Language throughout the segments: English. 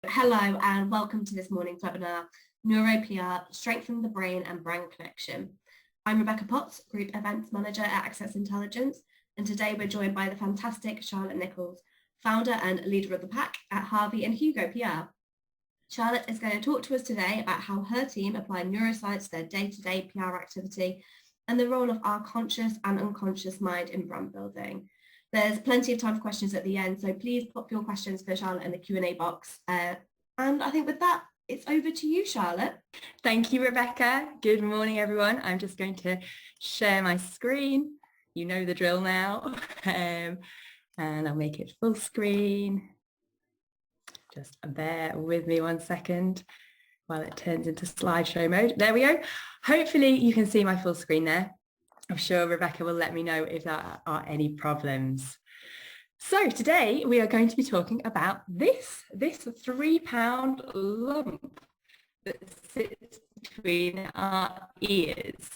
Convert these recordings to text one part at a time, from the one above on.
Hello and welcome to this morning's webinar, Neuro PR, Strengthen the Brain and Brand Connection. I'm Rebecca Potts, Group Events Manager at Access Intelligence, and today we're joined by the fantastic Charlotte Nichols, founder and leader of the pack at Harvey and Hugo PR. Charlotte is going to talk to us today about how her team apply neuroscience to their day-to-day PR activity and the role of our conscious and unconscious mind in brand building. There's plenty of time for questions at the end, so please pop your questions for Charlotte in the Q&A box. And I think with that, it's over to you, Charlotte. Thank you, Rebecca. Good morning, everyone. I'm just going to share my screen. You know the drill now. And I'll make it full screen. Just bear with me 1 second while it turns into slideshow mode. There we go. Hopefully you can see my full screen there. I'm sure Rebecca will let me know if there are any problems. So today we are going to be talking about this 3-pound lump that sits between our ears.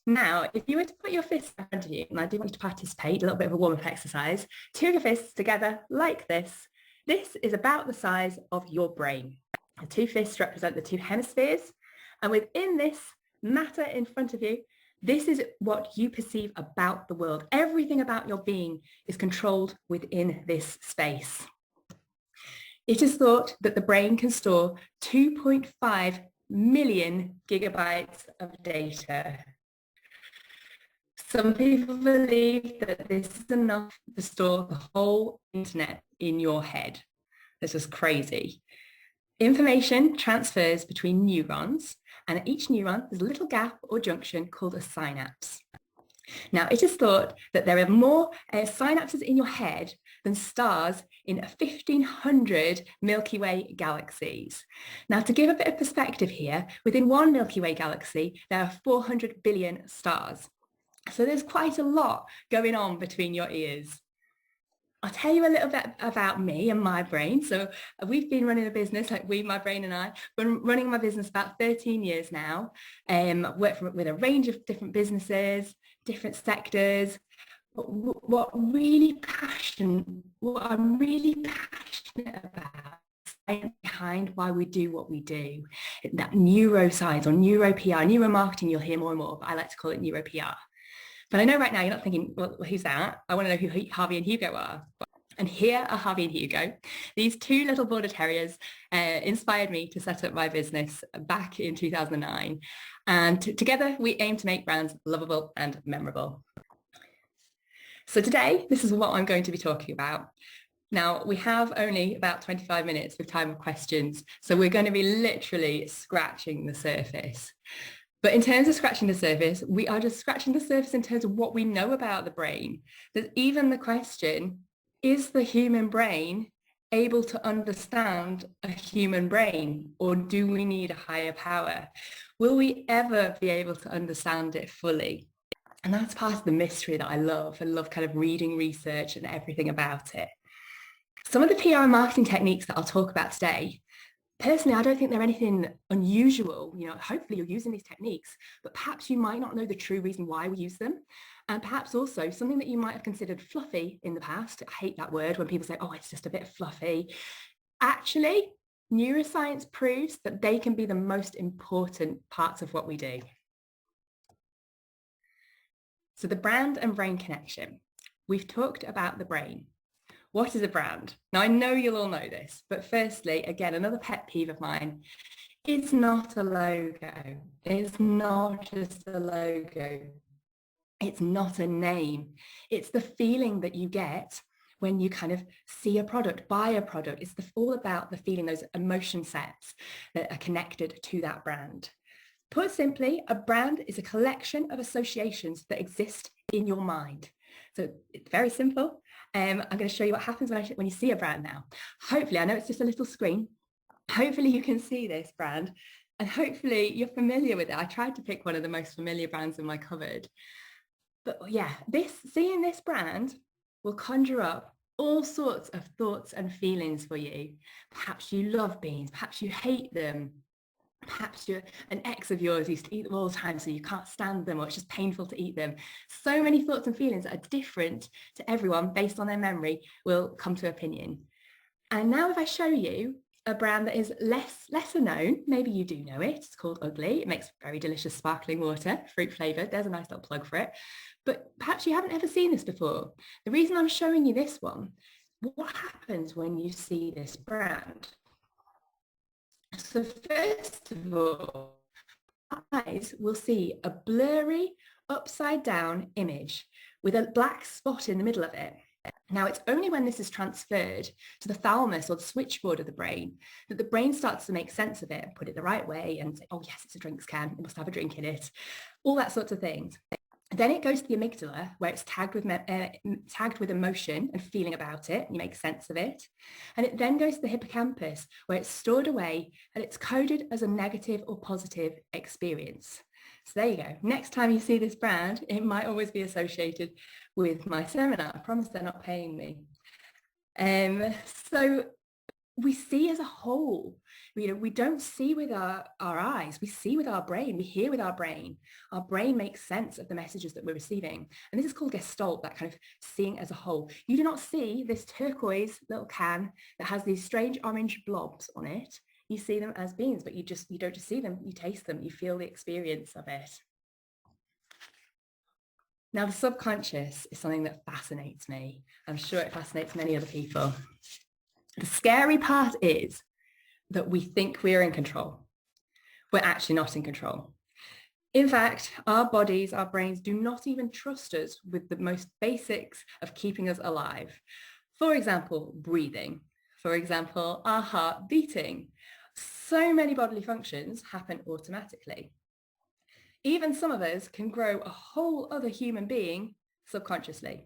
Now, if you were to put your fists in front of you, and I do want you to participate, a little bit of a warm-up exercise, 2 of your fists together like this. This is about the size of your brain. The 2 fists represent the 2 hemispheres, and within this matter in front of you, this is what you perceive about the world. Everything about your being is controlled within this space. It is thought that the brain can store 2.5 million gigabytes of data. Some people believe that this is enough to store the whole internet in your head. This is crazy. Information transfers between neurons, and at each neuron there's a little gap or junction called a synapse. Now, it is thought that there are more synapses in your head than stars in 1,500 Milky Way galaxies. Now, to give a bit of perspective here, within one Milky Way galaxy, there are 400 billion stars. So there's quite a lot going on between your ears. I'll tell you a little bit about me and my brain. So we've been running a business, like my brain and I, been running my business about 13 years now. Worked with a range of different businesses, different sectors. But what I'm really passionate about behind why we do what we do. That neuroscience or neuro PR, neuromarketing, you'll hear more and more, but I like to call it neuro PR. But I know right now you're not thinking, well, who's that? I want to know who Harvey and Hugo are. And here are Harvey and Hugo. These 2 little border terriers inspired me to set up my business back in 2009. And together we aim to make brands lovable and memorable. So today, this is what I'm going to be talking about. Now, we have only about 25 minutes with time of questions. So we're going to be literally scratching the surface. But in terms of scratching the surface, we are just scratching the surface in terms of what we know about the brain. There's even the question, is the human brain able to understand a human brain, or do we need a higher power? Will we ever be able to understand it fully? And that's part of the mystery that I love. I love kind of reading research and everything about it. Some of the PR and marketing techniques that I'll talk about today, personally, I don't think they're anything unusual. Hopefully you're using these techniques, but perhaps you might not know the true reason why we use them. And perhaps also something that you might have considered fluffy in the past. I hate that word when people say, oh, it's just a bit fluffy. Actually, neuroscience proves that they can be the most important parts of what we do. So the brand and brain connection. We've talked about the brain. What is a brand? Now, I know you'll all know this, but firstly, again, another pet peeve of mine, it's not a logo. It's not just a logo. It's not a name. It's the feeling that you get when you kind of see a product, buy a product. It's all about the feeling, those emotion sets that are connected to that brand. Put simply, a brand is a collection of associations that exist in your mind. So it's very simple. I'm going to show you what happens when you see a brand now. Hopefully, I know it's just a little screen. Hopefully you can see this brand and hopefully you're familiar with it. I tried to pick one of the most familiar brands in my cupboard. But yeah, seeing this brand will conjure up all sorts of thoughts and feelings for you. Perhaps you love beans, perhaps you hate them. Perhaps an ex of yours used to eat them all the time, so you can't stand them, or it's just painful to eat them. So many thoughts and feelings that are different to everyone based on their memory will come to opinion. And now if I show you a brand that is lesser known. Maybe you do know it. It's called Ugly. It makes very delicious sparkling water, fruit flavored. There's a nice little plug for it. But perhaps you haven't ever seen this before. The reason I'm showing you this one, what happens when you see this brand? So first of all, eyes will see a blurry upside down image with a black spot in the middle of it. Now, it's only when this is transferred to the thalamus or the switchboard of the brain that the brain starts to make sense of it and put it the right way and say, oh yes, it's a drinks can, it must have a drink in it, all that sorts of things. Then it goes to the amygdala, where it's tagged with emotion and feeling about it, and you make sense of it. And it then goes to the hippocampus, where it's stored away and it's coded as a negative or positive experience. So there you go. Next time you see this brand, it might always be associated with my seminar. I promise they're not paying me. So we see as a whole. We don't see with our eyes, we see with our brain, we hear with our brain. Our brain makes sense of the messages that we're receiving. And this is called Gestalt, that kind of seeing as a whole. You do not see this turquoise little can that has these strange orange blobs on it. You see them as beings, but you don't just see them, you taste them, you feel the experience of it. Now, the subconscious is something that fascinates me. I'm sure it fascinates many other people. The scary part is that we think we're in control. We're actually not in control. In fact, our bodies, our brains do not even trust us with the most basics of keeping us alive. For example, breathing. For example, our heart beating. So many bodily functions happen automatically. Even some of us can grow a whole other human being subconsciously.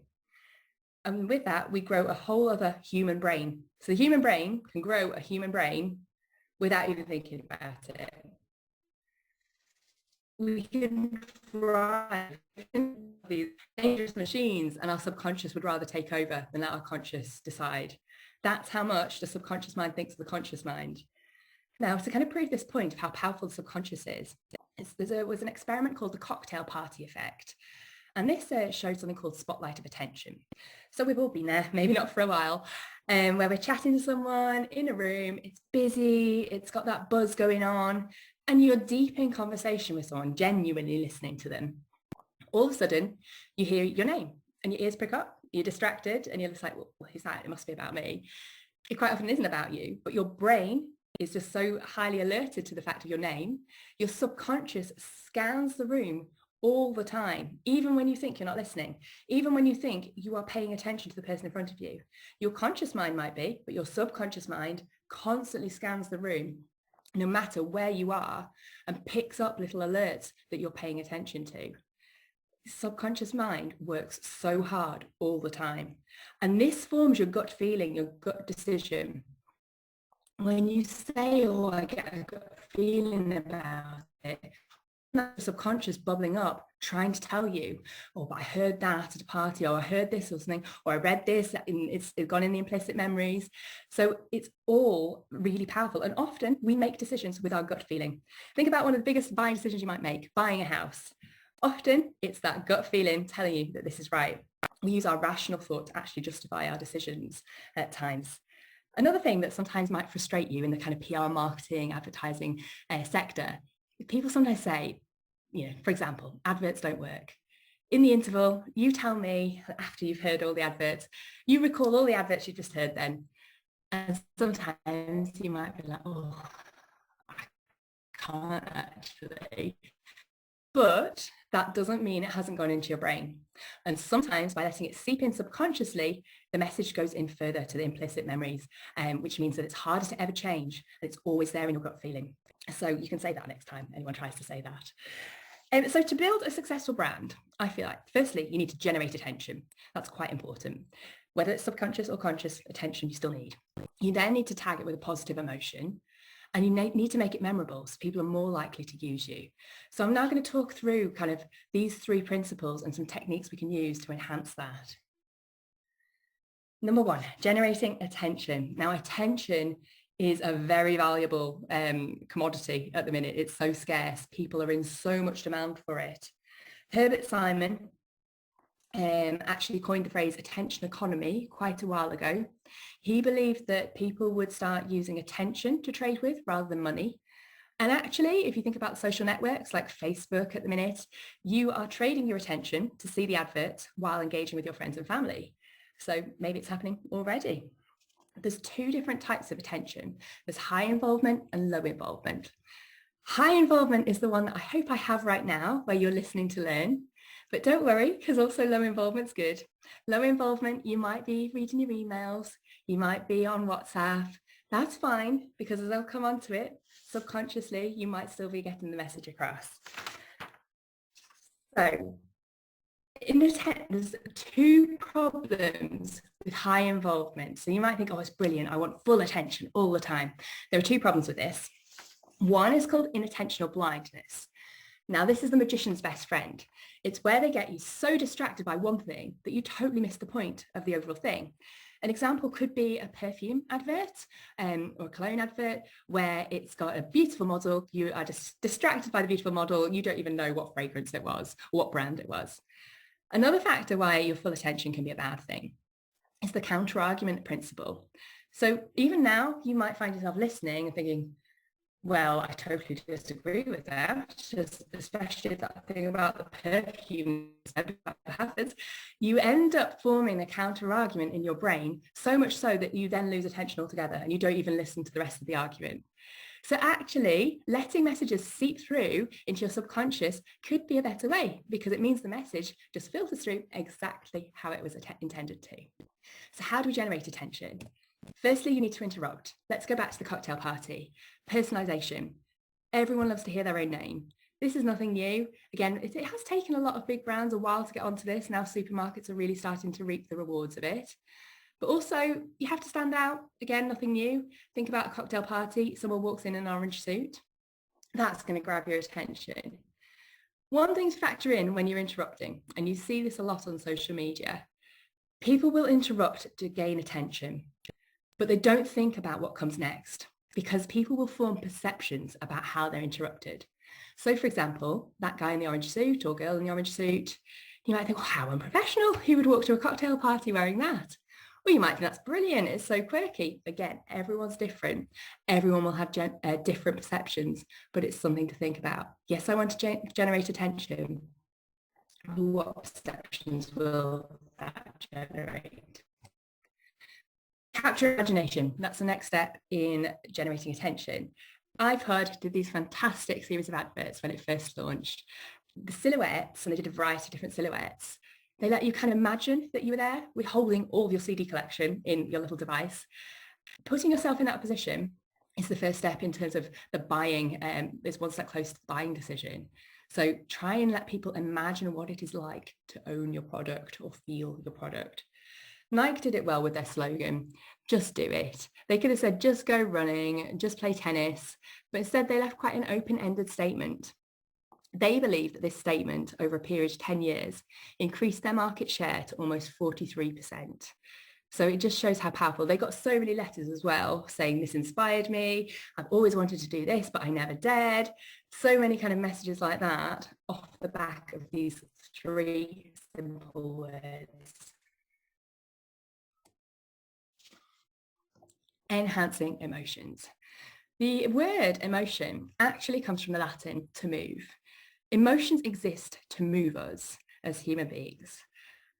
And with that, we grow a whole other human brain. So the human brain can grow a human brain without even thinking about it. We can drive these dangerous machines and our subconscious would rather take over than let our conscious decide. That's how much the subconscious mind thinks of the conscious mind. Now, to kind of prove this point of how powerful the subconscious is, there was an experiment called the cocktail party effect. And this showed something called spotlight of attention. So we've all been there, maybe not for a while, where we're chatting to someone in a room, it's busy, it's got that buzz going on, and you're deep in conversation with someone, genuinely listening to them. All of a sudden, you hear your name and your ears prick up, you're distracted, and you're just like, well, who's that? It must be about me. It quite often isn't about you, but your brain is just so highly alerted to the fact of your name. Your subconscious scans the room all the time, even when you think you're not listening, even when you think you are paying attention to the person in front of you. Your conscious mind might be, but your subconscious mind constantly scans the room, no matter where you are, and picks up little alerts that you're paying attention to. Subconscious mind works so hard all the time. And this forms your gut feeling, your gut decision. When you say, oh, I get a gut feeling about it, that subconscious bubbling up, trying to tell you, oh, but I heard that at a party, or I heard this or something, or I read this, it's gone in the implicit memories. So it's all really powerful. And often we make decisions with our gut feeling. Think about one of the biggest buying decisions you might make, buying a house. Often it's that gut feeling telling you that this is right. We use our rational thought to actually justify our decisions at times. Another thing that sometimes might frustrate you in the kind of PR, marketing, advertising sector, people sometimes say, for example, adverts don't work. In the interval, you tell me after you've heard all the adverts, you recall all the adverts you just heard then. And sometimes you might be like, oh, I can't actually. But that doesn't mean it hasn't gone into your brain. And sometimes by letting it seep in subconsciously, the message goes in further to the implicit memories, which means that it's harder to ever change. And it's always there in your gut feeling. So you can say that next time anyone tries to say that. So to build a successful brand, I feel like, firstly, you need to generate attention. That's quite important. Whether it's subconscious or conscious attention, you still need. You then need to tag it with a positive emotion. And you need to make it memorable so people are more likely to use you. So I'm now going to talk through kind of these 3 principles and some techniques we can use to enhance that. Number 1, generating attention. Now, attention is a very valuable commodity at the minute. It's so scarce. People are in so much demand for it. Herbert Simon actually coined the phrase attention economy quite a while ago. He believed that people would start using attention to trade with rather than money. And actually, if you think about social networks like Facebook at the minute, you are trading your attention to see the advert while engaging with your friends and family. So maybe it's happening already. There's two different types of attention. There's high involvement and low involvement. High involvement is the one that I hope I have right now, where you're listening to learn. But don't worry, because also low involvement's good. Low involvement, you might be reading your emails, you might be on WhatsApp. That's fine, because as I'll come on to it, subconsciously, you might still be getting the message across. So there's two problems with high involvement. So you might think, oh, it's brilliant. I want full attention all the time. There are two problems with this. One is called inattentional blindness. Now, this is the magician's best friend. It's where they get you so distracted by one thing that you totally miss the point of the overall thing. An example could be a perfume advert or a cologne advert where it's got a beautiful model. You are just distracted by the beautiful model. You don't even know what fragrance it was or what brand it was. Another factor why your full attention can be a bad thing is the counter-argument principle. So even now, you might find yourself listening and thinking, well, I totally disagree with that, especially that thing about the perfume happens. You end up forming a counter-argument in your brain, so much so that you then lose attention altogether and you don't even listen to the rest of the argument. So actually, letting messages seep through into your subconscious could be a better way, because it means the message just filters through exactly how it was intended to. So how do we generate attention? Firstly, you need to interrupt. Let's go back to the cocktail party. Personalization. Everyone loves to hear their own name. This is nothing new. Again, it has taken a lot of big brands a while to get onto this. Now supermarkets are really starting to reap the rewards of it. But also, you have to stand out. Again, nothing new. Think about a cocktail party. Someone walks in an orange suit. That's going to grab your attention. One thing to factor in when you're interrupting, and you see this a lot on social media, people will interrupt to gain attention, but they don't think about what comes next, because people will form perceptions about how they're interrupted. So for example, that guy in the orange suit or girl in the orange suit, you might think, well, how unprofessional. Who would walk to a cocktail party wearing that? Or you might think that's brilliant. It's so quirky. Again, everyone's different. Everyone will have different perceptions, but it's something to think about. Yes, I want to generate attention. What perceptions will that generate? Capture imagination. That's the next step in generating attention. I've did these fantastic series of adverts when it first launched. The silhouettes, and they did a variety of different silhouettes. They let you kind of imagine that you were there with holding all of your CD collection in your little device. Putting yourself in that position is the first step in terms of the buying. It's one step close to the buying decision. So try and let people imagine what it is like to own your product or feel your product. Nike did it well with their slogan, just do it. They could have said, just go running, just play tennis, but instead they left quite an open-ended statement. They believe that this statement over a period of 10 years increased their market share to almost 43%. So it just shows how powerful. They got so many letters as well saying, this inspired me. I've always wanted to do this, but I never dared. So many kind of messages like that off the back of these three simple words. Enhancing emotions. The word emotion actually comes from the Latin to move. Emotions exist to move us as human beings.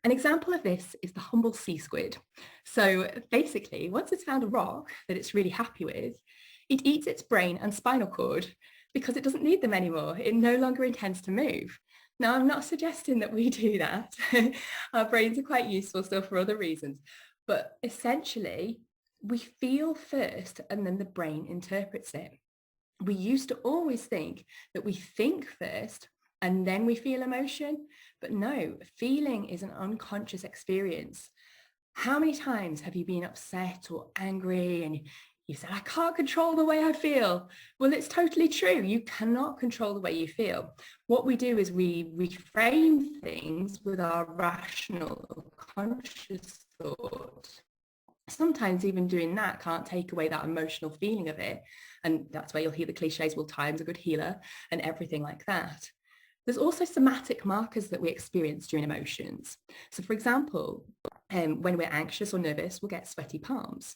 An example of this is the humble sea squid. So basically, once it's found a rock that it's really happy with, it eats its brain and spinal cord because it doesn't need them anymore. It no longer intends to move. Now, I'm not suggesting that we do that. Our brains are quite useful still for other reasons. But essentially, we feel first and then the brain interprets it. We used to always think that we think first and then we feel emotion, but no, feeling is an unconscious experience. How many times have you been upset or angry and you said, I can't control the way I feel? Well, it's totally true. You cannot control the way you feel. What we do is we reframe things with our rational, conscious thought. Sometimes even doing that can't take away that emotional feeling of it. And that's where you'll hear the cliches, well, time's a good healer and everything like that. There's also somatic markers that we experience during emotions. So for example, when we're anxious or nervous, we'll get sweaty palms.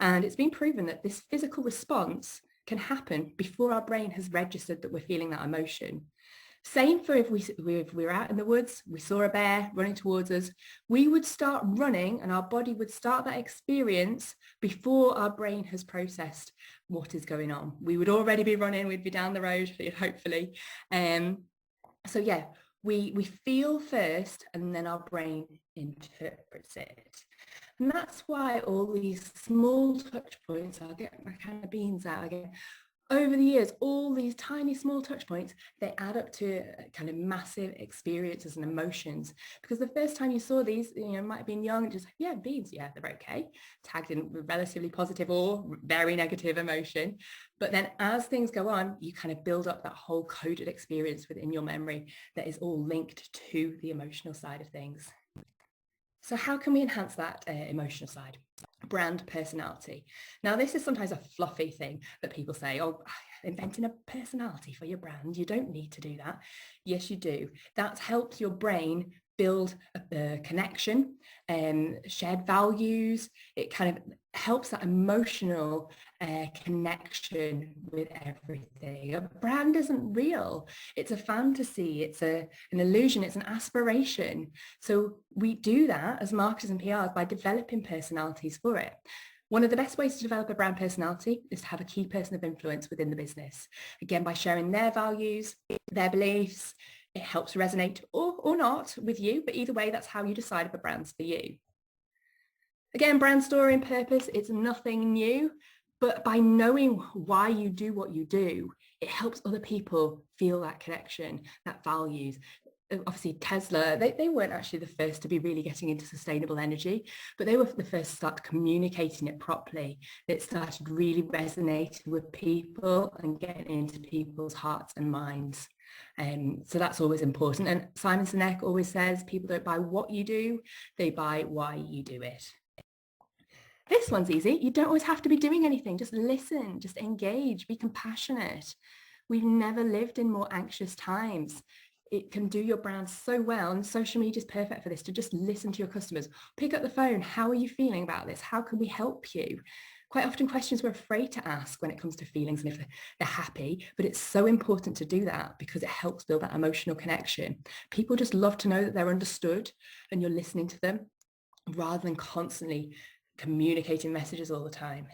And it's been proven that this physical response can happen before our brain has registered that we're feeling that emotion. Same for if we're out in the woods, we saw a bear running towards us, we would start running and our body would start that experience before our brain has processed what is going on. We would already be running, we'd be down the road, hopefully. So yeah, we feel first and then our brain interprets it. And that's why all these small touch points, I'll get my can of beans out again, over the years, all these tiny small touch points, they add up to kind of massive experiences and emotions. Because the first time you saw these, might have been young, just, yeah, beans, yeah, they're okay, tagged in relatively positive or very negative emotion. But then as things go on, you kind of build up that whole coded experience within your memory that is all linked to the emotional side of things. So how can we enhance that emotional side? Brand personality. Now, this is sometimes a fluffy thing that people say, oh, inventing a personality for your brand. You don't need to do that. Yes, you do. That helps your brain build a connection and shared values. It kind of helps that emotional connection with everything. A brand isn't real. It's a fantasy. It's an illusion. It's an aspiration. So we do that as marketers and PRs by developing personalities for it. One of the best ways to develop a brand personality is to have a key person of influence within the business. Again, by sharing their values, their beliefs. It helps resonate or not with you, but either way, that's how you decide if a brand's for you. Again, brand story and purpose, it's nothing new, but by knowing why you do what you do, it helps other people feel that connection, that values. Obviously, Tesla, they weren't actually the first to be really getting into sustainable energy, but they were the first to start communicating it properly. It started really resonating with people and getting into people's hearts and minds. So that's always important. And Simon Sinek always says, people don't buy what you do, they buy why you do it. This one's easy. You don't always have to be doing anything. Just listen, just engage, be compassionate. We've never lived in more anxious times. It can do your brand so well, and social media is perfect for this, to just listen to your customers. Pick up the phone. How are you feeling about this? How can we help you? Quite often questions we're afraid to ask when it comes to feelings and if they're happy, but it's so important to do that because it helps build that emotional connection. People just love to know that they're understood and you're listening to them rather than constantly communicating messages all the time.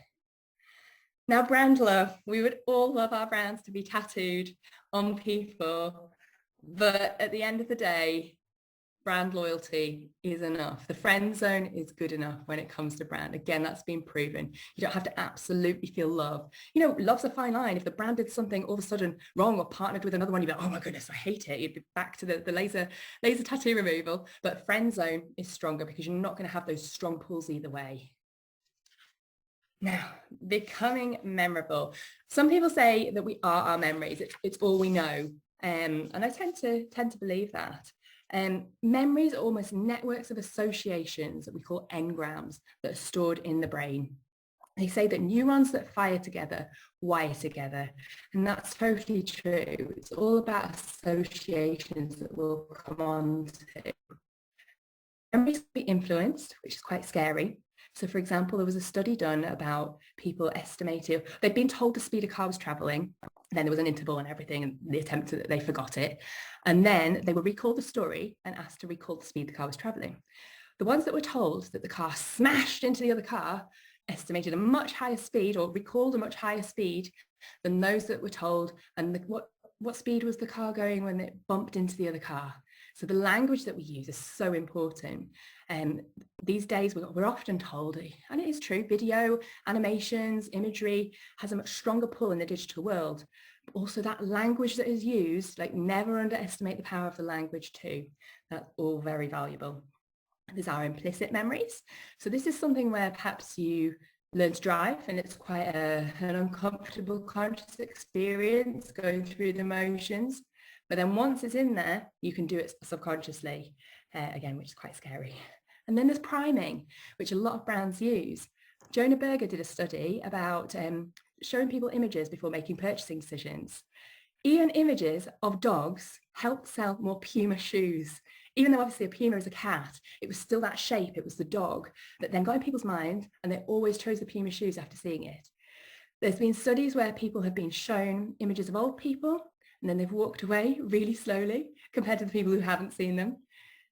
Now, brand love. We would all love our brands to be tattooed on people, but at the end of the day, brand loyalty is enough. The friend zone is good enough when it comes to brand. Again, that's been proven. You don't have to absolutely feel love. Love's a fine line. If the brand did something all of a sudden wrong or partnered with another one, you'd be like, oh my goodness, I hate it. You'd be back to the laser tattoo removal. But friend zone is stronger because you're not going to have those strong pulls either way. Now, becoming memorable. Some people say that we are our memories. It's all we know. And I tend to believe that. Memories are almost networks of associations that we call engrams that are stored in the brain. They say that neurons that fire together wire together, and that's totally true. It's all about associations that we'll come on to. Memories can be influenced, which is quite scary. So for example, there was a study done about people estimating, they'd been told the speed a car was traveling, then there was an interval and everything, and the attempt that they forgot it. And then they were recalled the story and asked to recall the speed the car was traveling. The ones that were told that the car smashed into the other car estimated a much higher speed or recalled a much higher speed than those that were told, and what speed was the car going when it bumped into the other car. So the language that we use is so important. These days we're often told, and it is true, video, animations, imagery has a much stronger pull in the digital world. But also that language that is used, never underestimate the power of the language too. That's all very valuable. There's our implicit memories. So this is something where perhaps you learn to drive and it's quite an uncomfortable conscious experience going through the motions. But then once it's in there, you can do it subconsciously, again, which is quite scary. And then there's priming, which a lot of brands use. Jonah Berger did a study about showing people images before making purchasing decisions. Even images of dogs help sell more Puma shoes. Even though obviously a puma is a cat, it was still that shape, it was the dog that then got in people's minds, and they always chose the puma shoes after seeing it. There's been studies where people have been shown images of old people and then they've walked away really slowly compared to the people who haven't seen them.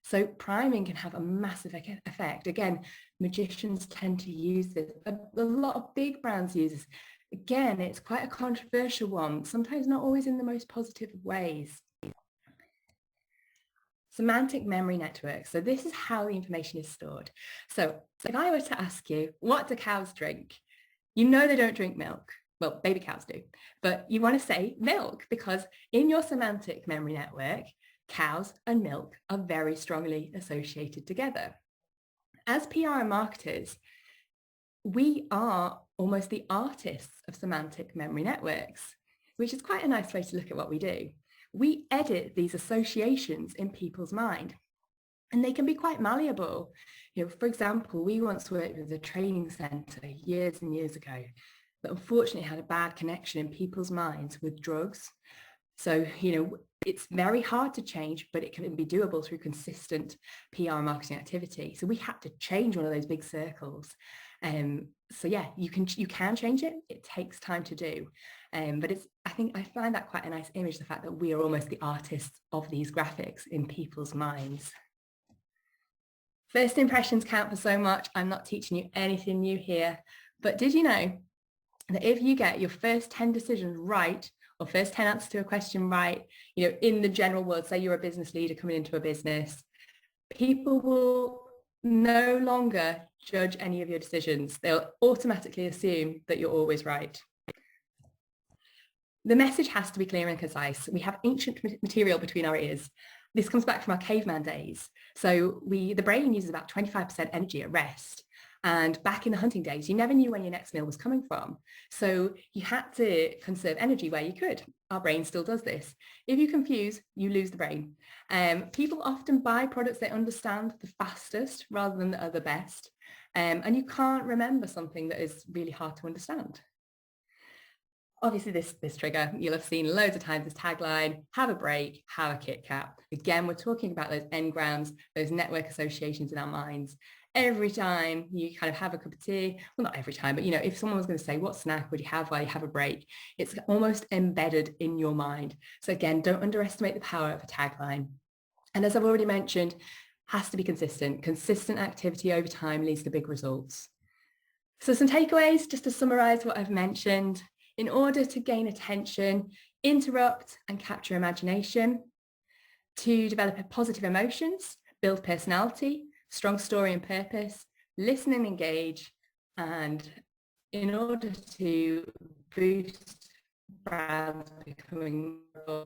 So priming can have a massive effect. Again, magicians tend to use this. A lot of big brands use this. Again, it's quite a controversial one, sometimes not always in the most positive of ways. Semantic memory networks. So this is how the information is stored. So if I were to ask you, what do cows drink? You know they don't drink milk. Well, baby cows do, but you want to say milk because in your semantic memory network, cows and milk are very strongly associated together. As PR and marketers, we are almost the artists of semantic memory networks, which is quite a nice way to look at what we do. We edit these associations in people's mind, and they can be quite malleable. For example, we once worked with a training centre years and years ago that unfortunately had a bad connection in people's minds with drugs. So, it's very hard to change, but it can be doable through consistent PR marketing activity. So we had to change one of those big circles. So yeah, you can change it. It takes time to do. But I find that quite a nice image, the fact that we are almost the artists of these graphics in people's minds. First impressions count for so much. I'm not teaching you anything new here, but did you know that if you get your first 10 decisions right, or first 10 answers to a question right, in the general world, say you're a business leader coming into a business, people will no longer judge any of your decisions. They'll automatically assume that you're always right. The message has to be clear and concise. We have ancient material between our ears. This comes back from our caveman days. So the brain uses about 25% energy at rest. And back in the hunting days, you never knew when your next meal was coming from. So you had to conserve energy where you could. Our brain still does this. If you confuse, you lose the brain. People often buy products they understand the fastest rather than that are the best. And you can't remember something that is really hard to understand. Obviously, this trigger, you'll have seen loads of times, this tagline, have a break, have a Kit Kat. Again, we're talking about those engrams, those network associations in our minds. Every time you kind of have a cup of tea, well, not every time, but if someone was going to say, what snack would you have while you have a break? It's almost embedded in your mind. So again, don't underestimate the power of a tagline. And as I've already mentioned, has to be consistent. Consistent activity over time leads to big results. So some takeaways, just to summarize what I've mentioned. In order to gain attention, interrupt and capture imagination, to develop positive emotions, build personality, strong story and purpose, listen and engage, and in order to boost brands becoming more,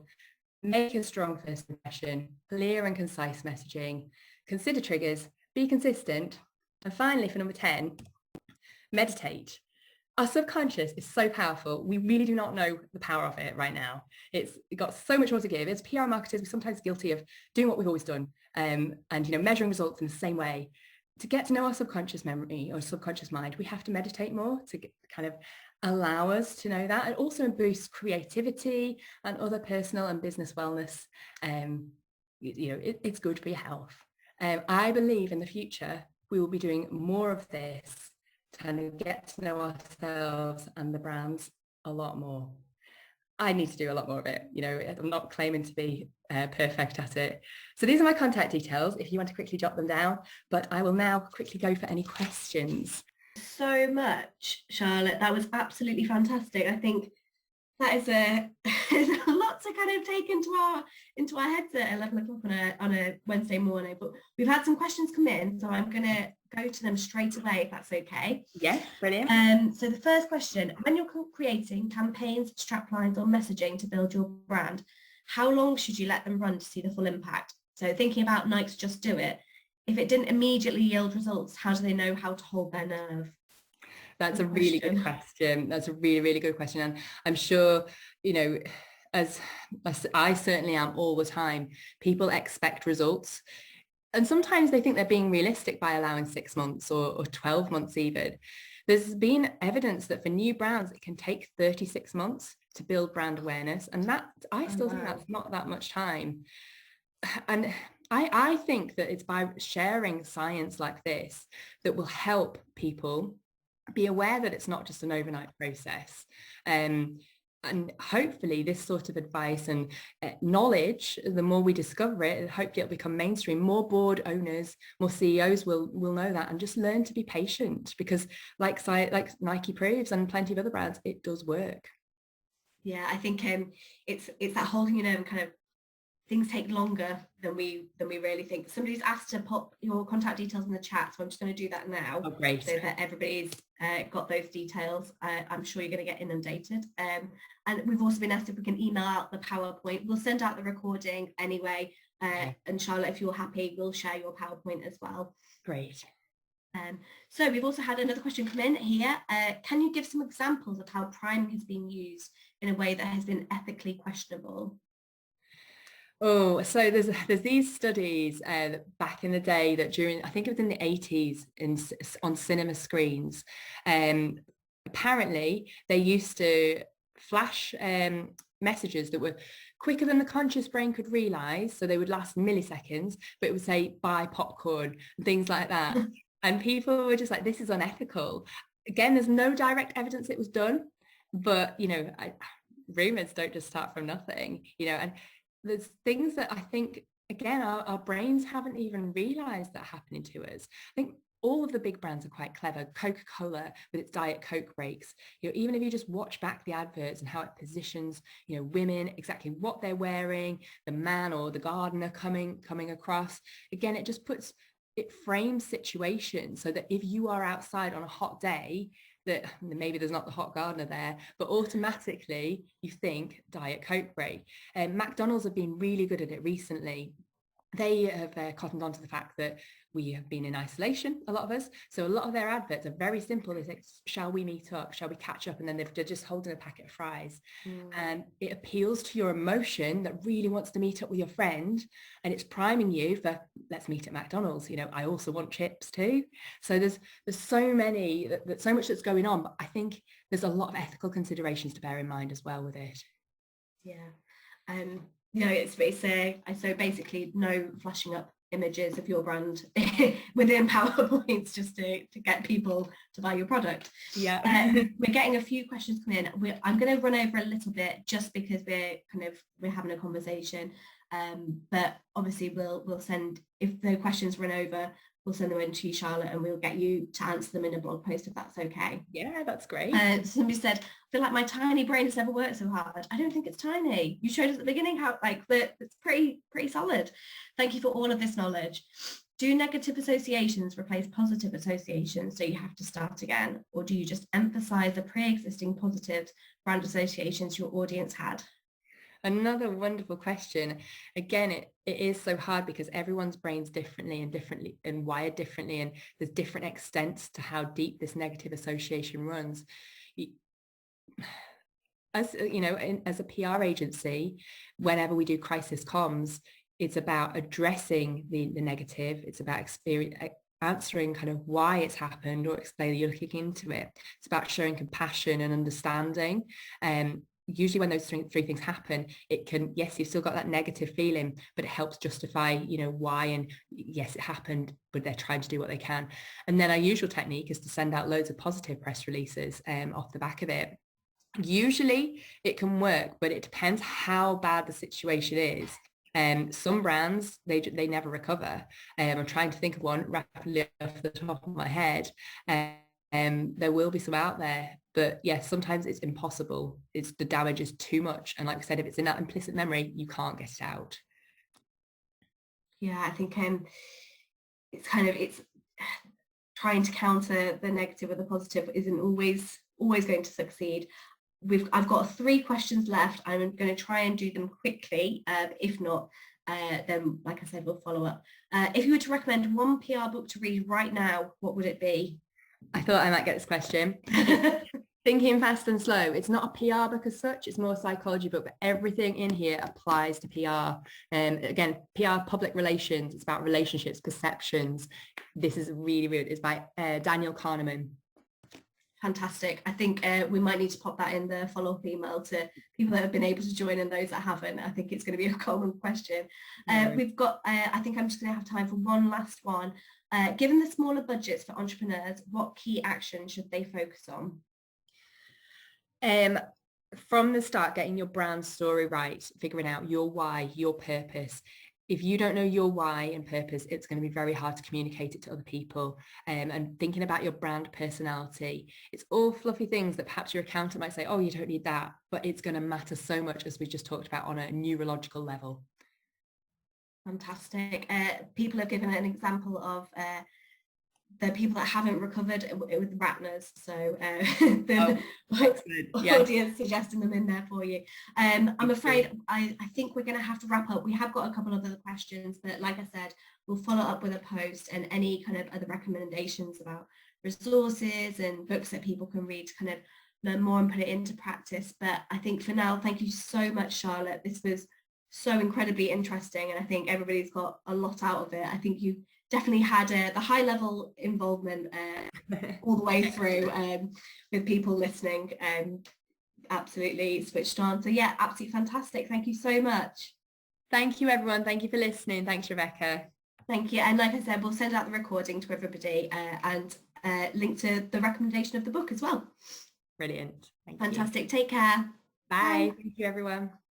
make a strong first impression, clear and concise messaging, consider triggers, be consistent, and finally, for number 10, meditate. Our subconscious is so powerful. We really do not know the power of it right now. It's got so much more to give. As PR marketers, we're sometimes guilty of doing what we've always done and measuring results in the same way. To get to know our subconscious memory or subconscious mind, we have to meditate more to kind of allow us to know that, and also boost creativity and other personal and business wellness. It's good for your health. I believe in the future, we will be doing more of this, kind of get to know ourselves and the brands a lot more. I need to do a lot more of it. I'm not claiming to be perfect at it. So these are my contact details if you want to quickly jot them down, but I will now quickly go for any questions. So much, Charlotte. That was absolutely fantastic. I think that is a lot to kind of take into our heads at 11 o'clock on a Wednesday morning. But we've had some questions come in, so I'm going to go to them straight away, if that's okay. Yeah, brilliant. So the first question, when you're creating campaigns, straplines or messaging to build your brand, how long should you let them run to see the full impact? So thinking about Nike's Just Do It, if it didn't immediately yield results, how do they know how to hold their nerve? That's a really good question. That's a really, really good question. And I'm sure, as I certainly am all the time, people expect results. And sometimes they think they're being realistic by allowing 6 months or 12 months even. There's been evidence that for new brands, it can take 36 months to build brand awareness. And that I still think that's not that much time. And I think that it's by sharing science like this that will help people be aware that it's not just an overnight process. And hopefully this sort of advice and knowledge, the more we discover it, hopefully it'll become mainstream. More board owners, more CEOs will know that, and just learn to be patient, because like Nike proves and plenty of other brands, it does work. Yeah, I think it's that whole, kind of things take longer than we really think. Somebody's asked to pop your contact details in the chat, so I'm just going to do that now. Oh, great. So that everybody's got those details. I'm sure you're going to get inundated. And we've also been asked if we can email out the PowerPoint. We'll send out the recording anyway. Okay. And Charlotte, if you're happy, we'll share your PowerPoint as well. Great. So we've also had another question come in here. Can you give some examples of how priming has been used in a way that has been ethically questionable? Oh, so there's these studies back in the day that I think it was in the 80s on cinema screens. Apparently, they used to flash messages that were quicker than the conscious brain could realize. So they would last milliseconds, but it would say, buy popcorn, and things like that. And people were just like, this is unethical. Again, there's no direct evidence it was done, but, rumors don't just start from nothing, and there's things that I think, again, our brains haven't even realized that are happening to us. I think all of the big brands are quite clever. Coca-Cola with its Diet Coke breaks, even if you just watch back the adverts and how it positions, women, exactly what they're wearing, the man or the gardener coming across, again, it frames situations so that if you are outside on a hot day, that maybe there's not the hot gardener there, but automatically you think Diet Coke break. And McDonald's have been really good at it recently. They have cottoned on to the fact that we have been in isolation, a lot of us. So a lot of their adverts are very simple. They say, shall we meet up? Shall we catch up? And then they're just holding a packet of fries. And it appeals to your emotion that really wants to meet up with your friend. And it's priming you for, let's meet at McDonald's. I also want chips too. So there's so many, so much that's going on. But I think there's a lot of ethical considerations to bear in mind as well with it. Yeah. It's so basically no flashing up images of your brand within PowerPoints just to get people to buy your product. Yeah. We're getting a few questions come in. I'm going to run over a little bit just because we're having a conversation. But obviously we'll send, if the questions run over, we'll send them in to you, Charlotte, and we'll get you to answer them in a blog post if that's okay. Yeah, that's great. Somebody said, I feel like my tiny brain has never worked so hard. I don't think it's tiny. You showed us at the beginning how it's pretty solid. Thank you for all of this knowledge. Do negative associations replace positive associations so you have to start again? Or do you just emphasize the pre-existing positive brand associations your audience had? Another wonderful question. Again, it is so hard because everyone's brain's differently and wired differently, and there's different extents to how deep this negative association runs. As as a PR agency, whenever we do crisis comms, it's about addressing the negative. It's about answering kind of why it's happened or explaining you're looking into it. It's about showing compassion and understanding. Usually when those three things happen, it can, yes, you've still got that negative feeling, but it helps justify, why, and yes, it happened, but they're trying to do what they can. And then our usual technique is to send out loads of positive press releases off the back of it. Usually it can work, but it depends how bad the situation is. Some brands, they never recover. I'm trying to think of one rapidly off the top of my head. There will be some out there, but yes, sometimes it's impossible. The damage is too much. And like we said, if it's in that implicit memory, you can't get it out. Yeah, I think it's trying to counter the negative with the positive isn't always going to succeed. I've got 3 questions left. I'm going to try and do them quickly. If not, then like I said, we'll follow up. If you were to recommend one PR book to read right now, what would it be? I thought I might get this question. Thinking Fast and Slow. It's not a PR book as such. It's more a psychology book, but everything in here applies to PR. Again, PR, public relations. It's about relationships, perceptions. This is really, really, it's by Daniel Kahneman. Fantastic. I think we might need to pop that in the follow-up email to people that have been able to join and those that haven't. I think it's going to be a common question. We've got, I think I'm just going to have time for one last one. Given the smaller budgets for entrepreneurs, what key actions should they focus on? From the start, getting your brand story right, figuring out your why, your purpose. If you don't know your why and purpose, it's going to be very hard to communicate it to other people. And thinking about your brand personality, it's all fluffy things that perhaps your accountant might say, oh, you don't need that, but it's going to matter so much, as we just talked about, on a neurological level. Fantastic. People have given an example of the people that haven't recovered with Ratner's, so the audience suggesting them in there for you. I'm afraid I think we're going to have to wrap up. We have got a couple of other questions, but like I said, we'll follow up with a post and any kind of other recommendations about resources and books that people can read to kind of learn more and put it into practice. But I think for now, thank you so much, Charlotte. This was so incredibly interesting, and I think everybody's got a lot out of it. I think you definitely had the high level involvement all the way through with people listening, absolutely switched on. So yeah, absolutely fantastic. Thank you so much. Thank you, everyone. Thank you for listening. Thanks, Rebecca. Thank you. And like I said, we'll send out the recording to everybody and link to the recommendation of the book as well. Brilliant. Thank Fantastic. You. Take care. Bye. Thank you, everyone.